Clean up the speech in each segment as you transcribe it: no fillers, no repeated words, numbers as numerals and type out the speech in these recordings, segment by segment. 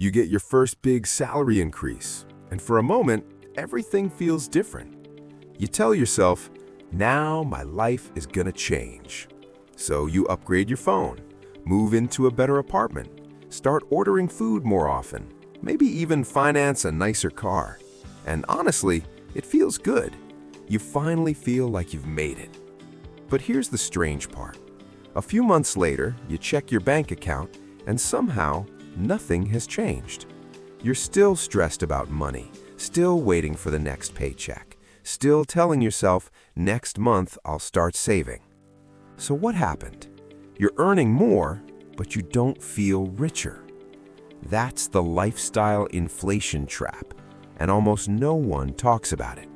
You get your first big salary increase, and for a moment, everything feels different. You tell yourself, now my life is gonna change. So you upgrade your phone, move into a better apartment, start ordering food more often, maybe even finance a nicer car. And honestly, it feels good. You finally feel like you've made it. But here's the strange part. A few months later, you check your bank account, and somehow, nothing has changed. You're still stressed about money, still waiting for the next paycheck, still telling yourself, next month I'll start saving. So what happened? You're earning more, but you don't feel richer. That's the lifestyle inflation trap, and almost no one talks about it.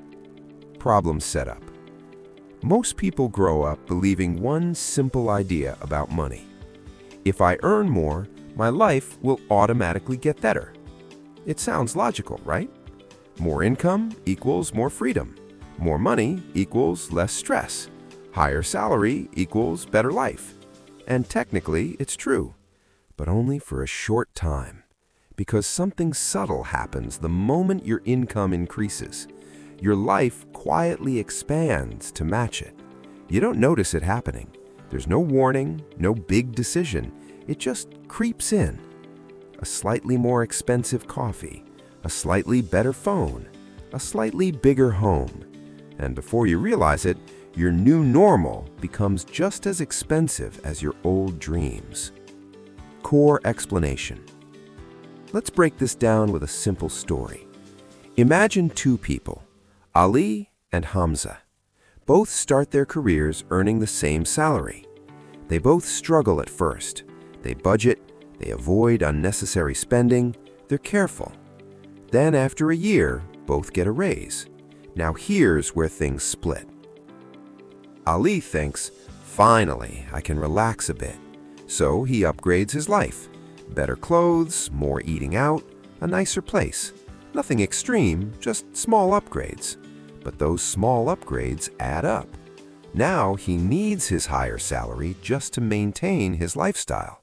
Problem set up. Most people grow up believing one simple idea about money. If I earn more, my life will automatically get better. It sounds logical, right? More income equals more freedom. More money equals less stress. Higher salary equals better life. And technically, it's true, but only for a short time. Because something subtle happens the moment your income increases. Your life quietly expands to match it. You don't notice it happening. There's no warning, no big decision. It just creeps in. A slightly more expensive coffee, a slightly better phone, a slightly bigger home. And before you realize it, your new normal becomes just as expensive as your old dreams. Core explanation. Let's break this down with a simple story. Imagine two people, Ali and Hamza. Both start their careers earning the same salary. They both struggle at first. They budget, they avoid unnecessary spending, they're careful. Then after a year, both get a raise. Now here's where things split. Ali thinks, finally, I can relax a bit. So he upgrades his life. Better clothes, more eating out, a nicer place. Nothing extreme, just small upgrades. But those small upgrades add up. Now he needs his higher salary just to maintain his lifestyle.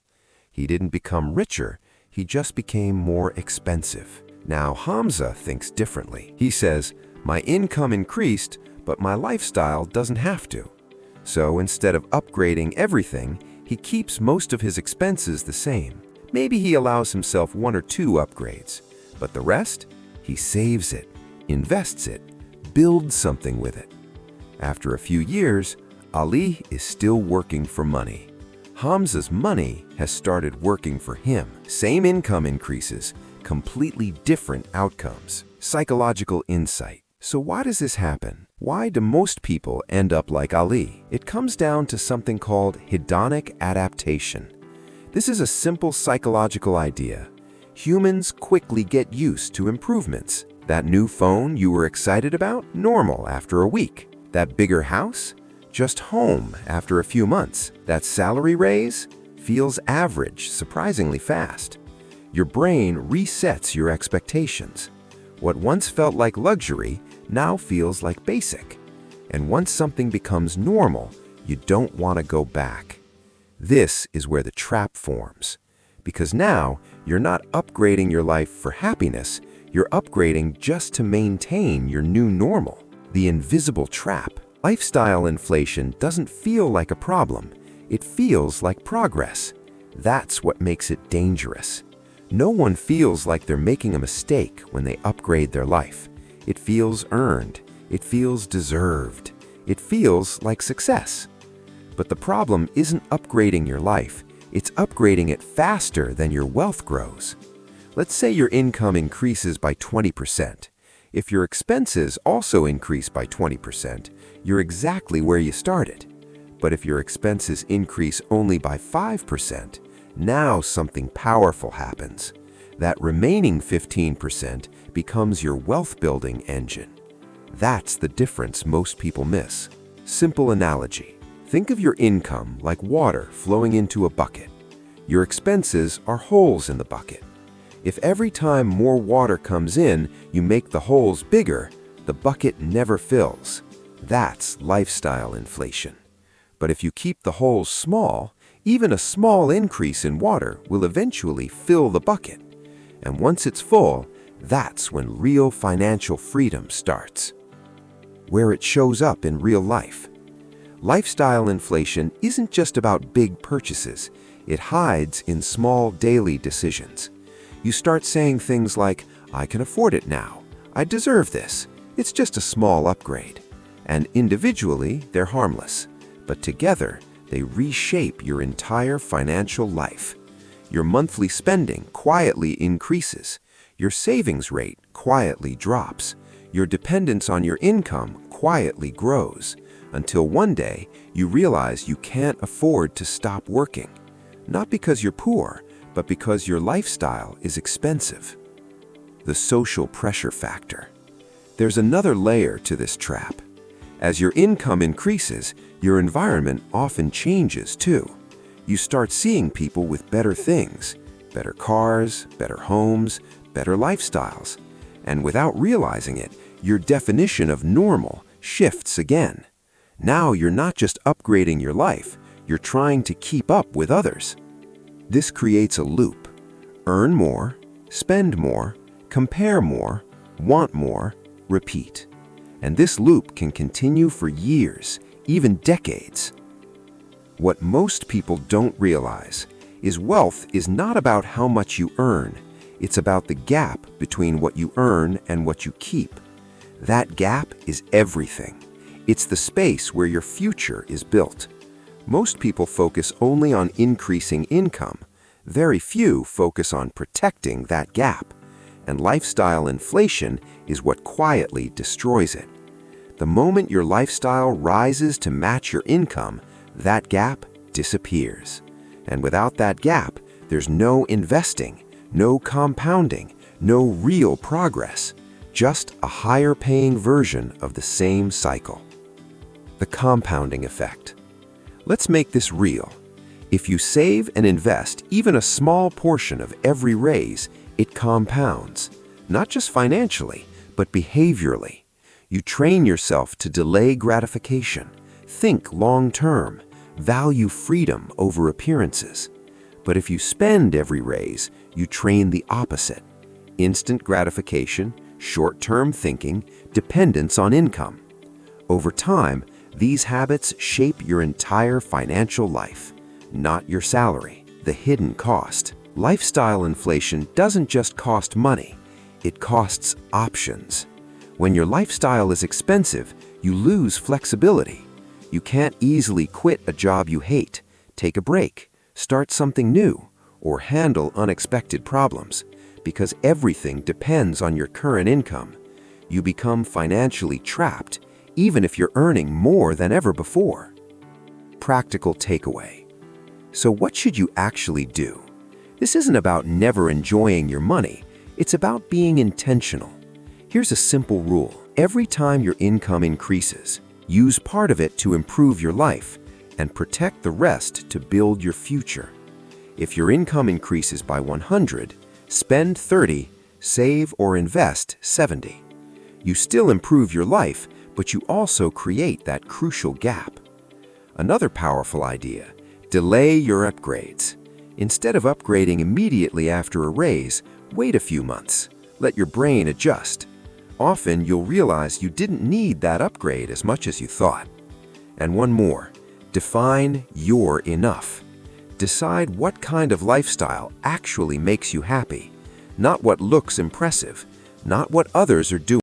He didn't become richer, he just became more expensive. Now Hamza thinks differently. He says, my income increased, but my lifestyle doesn't have to. So instead of upgrading everything, he keeps most of his expenses the same. Maybe he allows himself one or two upgrades, but the rest, he saves it, invests it, builds something with it. After a few years, Ali is still working for money. Hamza's money has started working for him. Same income increases, completely different outcomes. Psychological insight. So why does this happen? Why do most people end up like Ali? It comes down to something called hedonic adaptation. This is a simple psychological idea. Humans quickly get used to improvements. That new phone you were excited about? Normal after a week. That bigger house? Just home after a few months. That salary raise? Feels average surprisingly fast. Your brain resets your expectations. What once felt like luxury now feels like basic. And once something becomes normal, you don't want to go back. This is where the trap forms. Because now, you're not upgrading your life for happiness, you're upgrading just to maintain your new normal. The invisible trap. Lifestyle inflation doesn't feel like a problem. It feels like progress. That's what makes it dangerous. No one feels like they're making a mistake when they upgrade their life. It feels earned. It feels deserved. It feels like success. But the problem isn't upgrading your life. It's upgrading it faster than your wealth grows. Let's say your income increases by 20%. If your expenses also increase by 20%, you're exactly where you started. But if your expenses increase only by 5%, now something powerful happens. That remaining 15% becomes your wealth-building engine. That's the difference most people miss. Simple analogy. Think of your income like water flowing into a bucket. Your expenses are holes in the bucket. If every time more water comes in, you make the holes bigger, the bucket never fills. That's lifestyle inflation. But if you keep the holes small, even a small increase in water will eventually fill the bucket. And once it's full, that's when real financial freedom starts. Where it shows up in real life. Lifestyle inflation isn't just about big purchases. It hides in small daily decisions. You start saying things like, "I can afford it now. I deserve this. It's just a small upgrade." And individually, they're harmless. But together, they reshape your entire financial life. Your monthly spending quietly increases. Your savings rate quietly drops. Your dependence on your income quietly grows. Until one day, you realize you can't afford to stop working. Not because you're poor, but because your lifestyle is expensive. The social pressure factor. There's another layer to this trap. As your income increases, your environment often changes too. You start seeing people with better things, better cars, better homes, better lifestyles. And without realizing it, your definition of normal shifts again. Now you're not just upgrading your life, you're trying to keep up with others. This creates a loop. Earn more, spend more, compare more, want more, repeat. And this loop can continue for years, even decades. What most people don't realize is wealth is not about how much you earn. It's about the gap between what you earn and what you keep. That gap is everything. It's the space where your future is built. Most people focus only on increasing income. Very few focus on protecting that gap. And lifestyle inflation is what quietly destroys it. The moment your lifestyle rises to match your income, that gap disappears. And without that gap, there's no investing, no compounding, no real progress, just a higher paying version of the same cycle. The compounding effect. Let's make this real. If you save and invest even a small portion of every raise, it compounds, not just financially, but behaviorally. You train yourself to delay gratification, think long-term, value freedom over appearances. But if you spend every raise, you train the opposite. Instant gratification, short-term thinking, dependence on income. Over time, these habits shape your entire financial life, not your salary, the hidden cost. Lifestyle inflation doesn't just cost money, it costs options. When your lifestyle is expensive, you lose flexibility. You can't easily quit a job you hate, take a break, start something new, or handle unexpected problems, because everything depends on your current income. You become financially trapped, even if you're earning more than ever before. Practical takeaway. So what should you actually do? This isn't about never enjoying your money. It's about being intentional. Here's a simple rule. Every time your income increases, use part of it to improve your life and protect the rest to build your future. If your income increases by 100, spend 30, save or invest 70. You still improve your life, but you also create that crucial gap. Another powerful idea, delay your upgrades. Instead of upgrading immediately after a raise, wait a few months. Let your brain adjust. Often you'll realize you didn't need that upgrade as much as you thought. And one more, define your enough. Decide what kind of lifestyle actually makes you happy, not what looks impressive, not what others are doing.